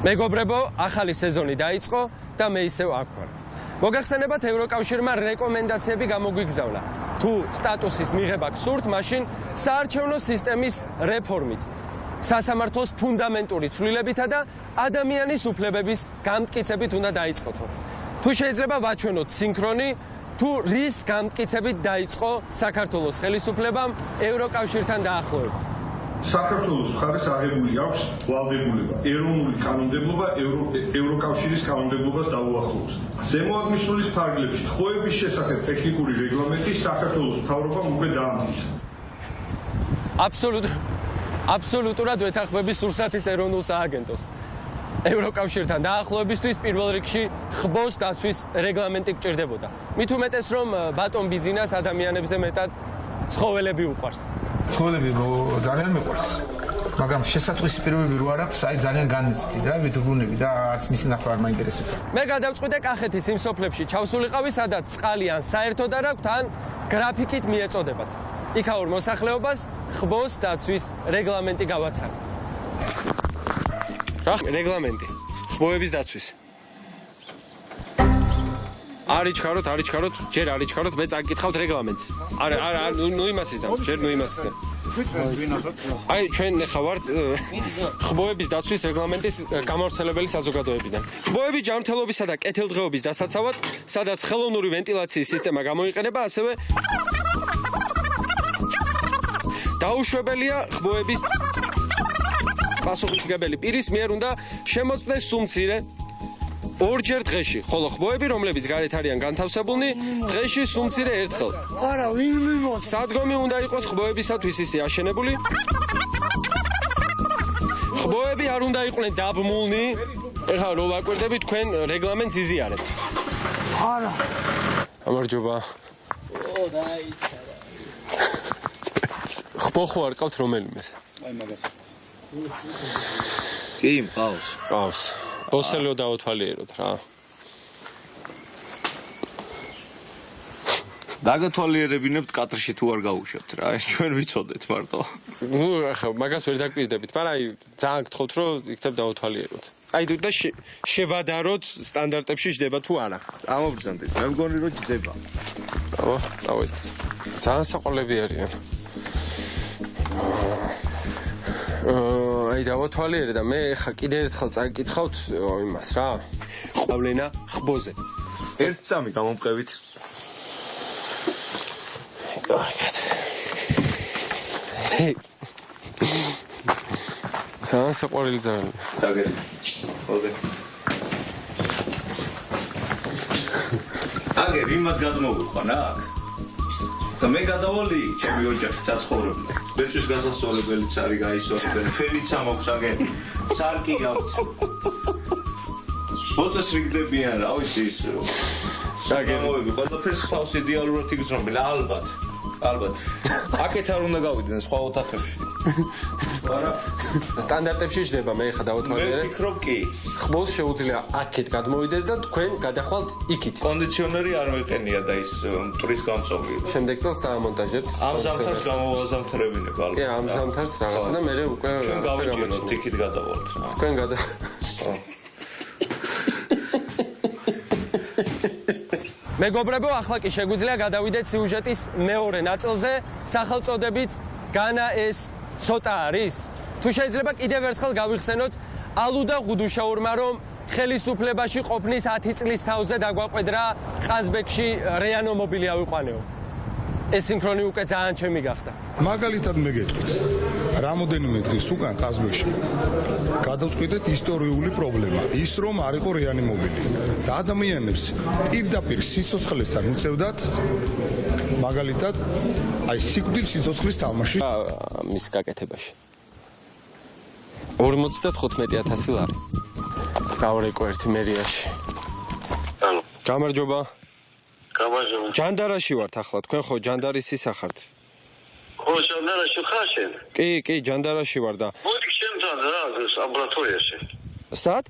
მეგობრებო, ახალი სეზონი დაიწყო და მე ისევ აქ ვარ. მოგახსენებათ, ევროკავშირმა რეკომენდაციები გამოგვიგზავნა. თუ სტატუსის მიღება გსურთ, მაშინ საარჩევნო სისტემის რეფორმით, სასამართლოს ფუნდამენტური ცვლილებითა და ადამიანის უფლებების გამტკიცებით უნდა დაიწყოთო. თუ შეიძლება ვაჩვენოთ სინქრონი, თუ რის გამტკიცებით დაიწყო საქართველოს ხელისუფლებამ ევროკავშირთან დაახლოება. საქართველოს მხარეს აღებული აქვს ვალდებულება ეროვნული კანონმდებლობა ევროკავშირის კანონმდებლობას დაუახლოვოს. ზემოაღნიშნულის ფარგლებში ხვეების შესახებ ტექნიკური რეგლამენტი საქართველოს მთავრობამ უკვე დაამტკიცა. აბსოლუტურად ვეთანხმები სურსათის ეროვნულ სააგენტოს. ევროკავშირთან დაახლოებისთვის პირველ რიგში ხბოს დაცვის რეგლამენტი გჭირდებოდა. მით უმეტეს რომ ბატონ ბიძინას ადამიანებზე მეტად ცხოველები უყვარს. ცხოველები ძალიან მიყვარს. მაგრამ შესატყვისი პირობები რო არ აქვს, აი ძალიან განიცდი და ვიდგუნები და არც მისი ნახვა არ მაინტერესებს. მე გადავწყვიტე კახეთის იმ სოფლებში ჩავსულიყავი, სადაც წყალი ან საერთოდ არ აქვთ, ან გრაფიკით მიეწოდებათ. იქაურ მოსახლეობას ხბოს დაცვის რეგლამენტი გავაცანი. რა რეგლამენტი? ხბოების დაცვის. არიჩქაროთ, ჯერ არიჩქაროთ, მე წაკითხავთ რეგლამენტს. ნუ იმას იზამ, ჯერ ნუ იმას იზამ. აი, ჩვენ ახლა ვართ ხბოების დაცვის რეგლამენტის გამავრცელებელი საზოგადოებიდან. ხბოები ჯანმრთელობისა და კეთილდღეობის დასაცავად, სადაც ხელოვნური ვენტილაციის სისტემა გამოიყენება, ასევე დაუშვებელია ხბოების პასუხისმგებელი პირის მიერ უნდა შემოწმდეს სუმცირე ორჯერ დღეში, ხოლო ხბოები, რომლებიც გარეთ არიან განთავსებულნი, დღეში სუმცირე ერთხელ. არა, ვინ მიმოწ? სადგომი უნდა იყოს ხბოებისათვის ისე აშენებული. ხბოები არ უნდა იყვნენ დაბმულნი. ეხლა რო ვაკვირდები, თქვენ რეგლამენტს იზიარებთ. არა. გამარჯობა. ხბო ხო არ ყავთ რომელიმეს? აი მაგას. კი, ყავს. ბოსელო დაუთვალიეროთ რა. დაგათვალიერებინებთ კატრში თუ არ გაუშვებთ რა. ჩვენ ვიცოდეთ მარტო. ნუ ახლა მაგას ვერ დაკვირდებით, მაგრამ აი ძალიან გთხოვთ რომ იქნებ დაუთვალიეროთ. აი და შევადაროთ სტანდარტებში ჯდება თუ არა. ამობრძანდით. მე მგონი რომ ჯდება. აბა, წავედით. ძალიან საყოლები არიან. აი დავათვალიერე და მე ხა კიდე ერთხელ წაკითხავთ იმას რა. ყავლენა ხბოზე. ერთ წამი გამომყევით. კარგად. ძალიან საყვარელი ძალიან. დაგერი. ოდე. აგერ იმად გადმოვიყვან აქ. და მე გადავალი ჩემი ოჯახი ცაცხოვრებდა. ბეწვის გასასწორებელიც არის გაისვარებელი. ფერიც ამოქვს აგენ. სარკი გაქვს. მოწეს რიგდებიან რა ვიცი ის. საგემოები ყველაფერს ხავს იდეალურად იგრძნობენ ალბათ. აქეთ არ უნდა გავიდნენ სხვა ოთახებში. არა სტანდარტებში ჯდება მე ხა დავათვალიერე. მე ვფიქრობ კი. ხბოს შეუძლია აქეთ გადმოვიდეს და თქვენ გადახვალთ იქით. კონდიციონერი არ მეყენია და ის მტრის გამწოვი. შემდეგ წელს დაამონტაჟებთ. ამ ზამთარს გამოვაზამთრებინებ ალბათ. კი, ამ ზამთარს რაღაცა და მე უკვე გავიჩინოთ იქით გადავალთ. თქვენ მეგობრებო, ახლა კი შეგვიძლია გადავიდეთ სიუჟეტის მეორე ნაწილზე, სახელწოდებით განა ეს ცოტა არის? თუ შეიძლება კიდევ ერთხელ გავიხსენოთ ალუ და ღუდუშაურმა, რომ ხელისუფლებაში ყოფნის 10 წლის თავზე დაგვაყვედრა ყაზბეგში რეანო მობილი ავიყვანეო. ეს სინქრონი უკვე ძალიან ჩემი გახდა. მაგალითად მე გეტყვით, რამოდენიმე დღის უკან ყაზბეგში გადავწყვიტეთ ისტორიული პრობლემა, ის რომ არ იყო რეანიმობილი და ადამიანებს პირდაპირ სიცოცხლესთან უწევდათ, მაგალითად, აი სიკვდილ სიცოცხლის თამაში მის გაკეთებაში. 55,000 ლარი. გავრეკო ერთი მერიაში. გამარჯობა. ჯანდარაში ვართ ახლა, თქვენ ხო ჯანდარის ისახართ? ხო, ჯანდარაში ხარ შენ? კი, ჯანდარაში ვარ და მოდი შემთან რა, ეს ამბულატორიაში. სად?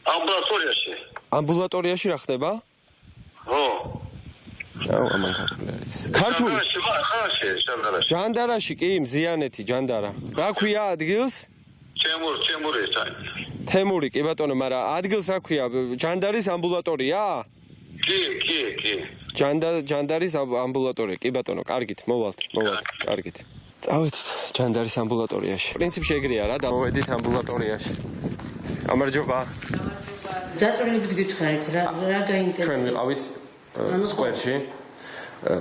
ამბულატორიაში. ამბულატორიაში რა ხდება? ხო. აუ, ამან ქართული არის. ქართული? ხარ შენ ჯანდარაში. ჯანდარაში კი, მზიანეთი ჯანდარა. რა ქვია ადგილს? თემური ეს არის. თემური, კი ბატონო, მაგრამ ადგილს რა ქვია? ჯანდარის ამბულატორია? კი. ჯანდარის ამბულატორია, კი ბატონო, კარგით, მოვალთ, კარგით. წავედით ჯანდარის ამბულატორიაში. პრინციპში ეგრეა რა, დავედით ამბულატორიაში. გამარჯობა. დაწვრილებით გითხარით რა გაინტერესებს? ჩვენ ვიყავით სკვერში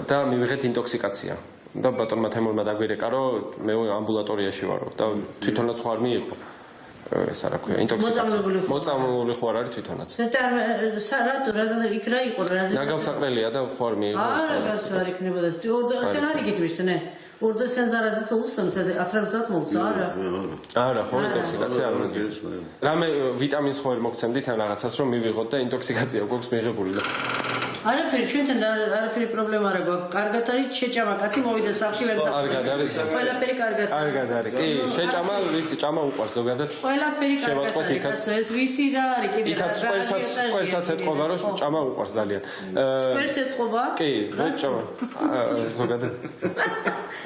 და მივიღეთ ინტოქსიკაცია. და ბატონმა თემურმა დაგვირეკა, რომ მე ამბულატორიაში ვარო და თვითონაც ხარ მიიღო. ეს რა ქვია, ინტოქსიკაცია. მოწამლული ხარ არის თვითონაც. რატო რა იქ რა იყო რა? ნაგავსაყრელია და ხარ მიიღო. არა, გასვარ იქნებოდა. შენ არ იგითმიშთ, ნე? Orada sen zarazı olursan sen atrafzat mı olsa ara? არა, ხო ინტოქსიკაცია არ უნდა. რამე ვიტამინს ხო ვერ მოგცემდით ან რაღაცას რომ მივიღოთ და ინტოქსიკაცია გვაქვს მიღებული და არაფერი ჩვენთან არაფერი პრობლემა არ გვაქვს. კარგად არის შეჭამა კაცი მოვიდა სახში ვერ სახში. კარგად არის. ყველაფერი კარგად. კარგად არის. კი, შეჭამა, ვიცი, ჭამა უყვარს ზოგადად. ყველაფერი კარგად არის. ეს ვისი რა არის კიდე? იქაც სკვერსაც ეთყობა რომ ჭამა უყვარს ძალიან. სკვერს ეთყობა? კი, ჭამა. ზოგადად.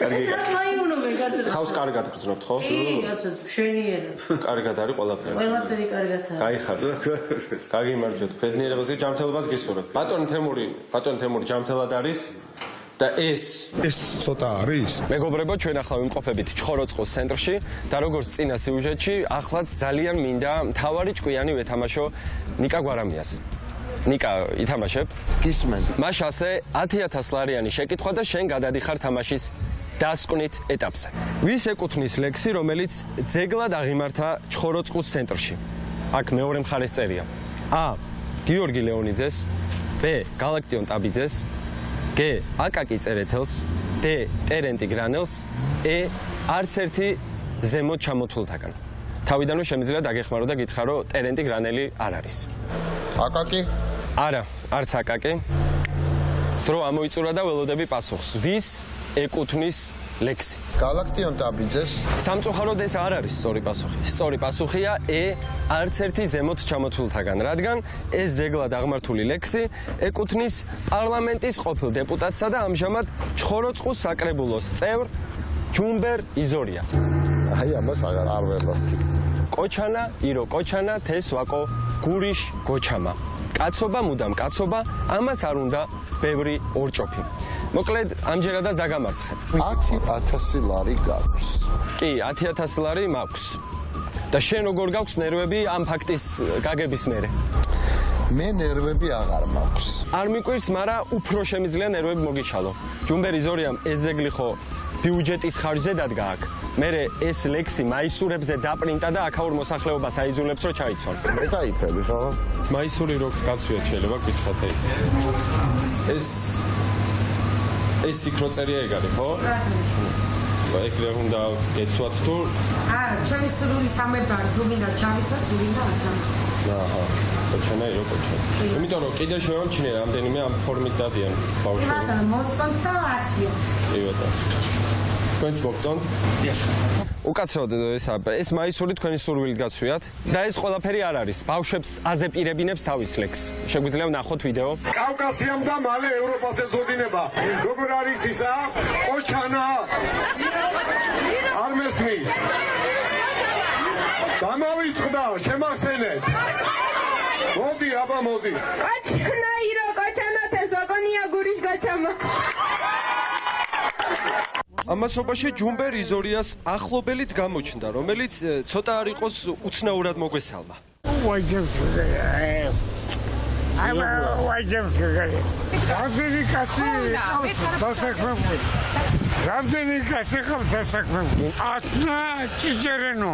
ეს ასმაიმუნობენ კაცო. ხავს კარგად გრძნობთ, ხო? კი, კაცო, მშვენიერად. კარგად არის ყველაფერი. ყველაფერი კარგად არის. გაიხარ. გაგიმარჯვეთ. ბედნიერებას კი ჯანმრთელობას გისურვებთ. ბატონი თემური ჯანმრთელად არის და ეს ცოტა არის. მეგობრებო, ჩვენ ახლა ვიმყოფებით ჩხოროწყუს ცენტრში და როგორც წინა სიუჟეტში, ახლაც ძალიან მინდა მთავარი ჭკვიანი ვეთამაშო ნიკა გვარამიას. ნიკა, ითამაშებ? გისმენ. მას ასე 10,000 ლარიანი შეკითხვა და შენ გადადიხარ თამაშის დასკვნით ეტაპზე. ვის ეკუთვნის ლექსი, რომელიც ძეგლად აღიმართა ჩხოროწყუს ცენტრში? აქ მეორე მხარეს წერია. A. გიორგი ლეონიძეს, B. გალაქტიონ ტაბიძეს, G. აკაკი წერეთელს, D. ტერენტი გრანელს, E. არც ერთი ზემოთ ჩამოთვლთაგან. თავიდანვე შემიძლია დაგეხმარო და გითხრა, ტერენტი გრანელი არ არის. აკაკი? არა, არც აკაკი. დრო ამოიწურა და ველოდები პასუხს. ვის ეკუთვნის ლექსი? გალაქტიონ ტაბიძეს. სამწუხაროდ ეს არ არის სწორი პასუხი. სწორი პასუხია E. არც ერთი ზემოთ ჩამოთვლთაგან, რადგან ეს ზეგლად აღმართული ლექსი ეკუთვნის პარლამენტის ყოფილ დეპუტატსა და ამჟამად ჩხოროწყუს საკრებულოს წევრ ჯუმბერ იზორიას. აი ამას არ ველოდი. კოჩანა, ირო კოჩანა, თეს ვაკო გურიშ გოჩამა. კაცობა მუდამ კაცობა, ამას არ უნდა ბევრი ორჭოფი. მოკლედ, ამჯერადაც დაგამარცხებ. 10,000 ლარი გაქვს. კი, 10,000 ლარი მაქვს. და შენ როგორ გაქვს ნერვები ამ ფაქტის გაგების მერე? მე ნერვები აღარ მაქვს. არ მიკვირს, მაგრამ უფრო შემიძლია ნერვები მოგიჩალო. ჯუმბერი ზორიამ ეს ზეგლი ხო ბიუჯეტის ხარჯზე დადგა აქ. მერე ეს ლექსი მაისურებზე დაპრინტა და აქაურ მოსახლეობას აიძულებს რომ ჩაიცვალ. მე დაიფები ხო? მაისური რო გაცვიოთ შეიძლება გითხრათ აი. ეს იქრო წერია ეგ არის ხო? ეგრე უნდა ეცვათ თუ არა, ჩვენი სრული სამებარი თუ მინდა ჩავიცვათ, თუ მინდა არ ჩავიცვათ. აჰა. კოჩანა ირო კოჩანა. იმიტომ რომ კიდე შევამჩნიე რამდენიმე ამ ფორმით დადიან ბავშვები. ბატონო, მოსწონთ და აციოთ. კი ბატონო. თქვენც მოგწონთ? დიახ. უკაცრავად ეს მაისური თქვენი სურვილით გაცვიათ და ეს ყველაფერი არ არის. ბავშვებს აზეპირებინებს თავის ლექს. შეგვიძლია ვნახოთ ვიდეო? კავკასიამ და მალე ევროპას ეძოდინება. როგორ არის ისა? კოჩანა. არ მესმის. გამავიწყდა, შემახსენეთ. მოდი, აბა მოდი. კოჩანა ირო კოჩანა თესოგონია გურიშ გაჩამა. ამასობაში ჯუმბერ იზორიას ახლობელიც გამოჩნდა, რომელიც ცოტა არ იყოს უცნაურად მოგვესალმა. რამდენი კაცი ყავს დასაქმებული? 10 ჭიჭერენო.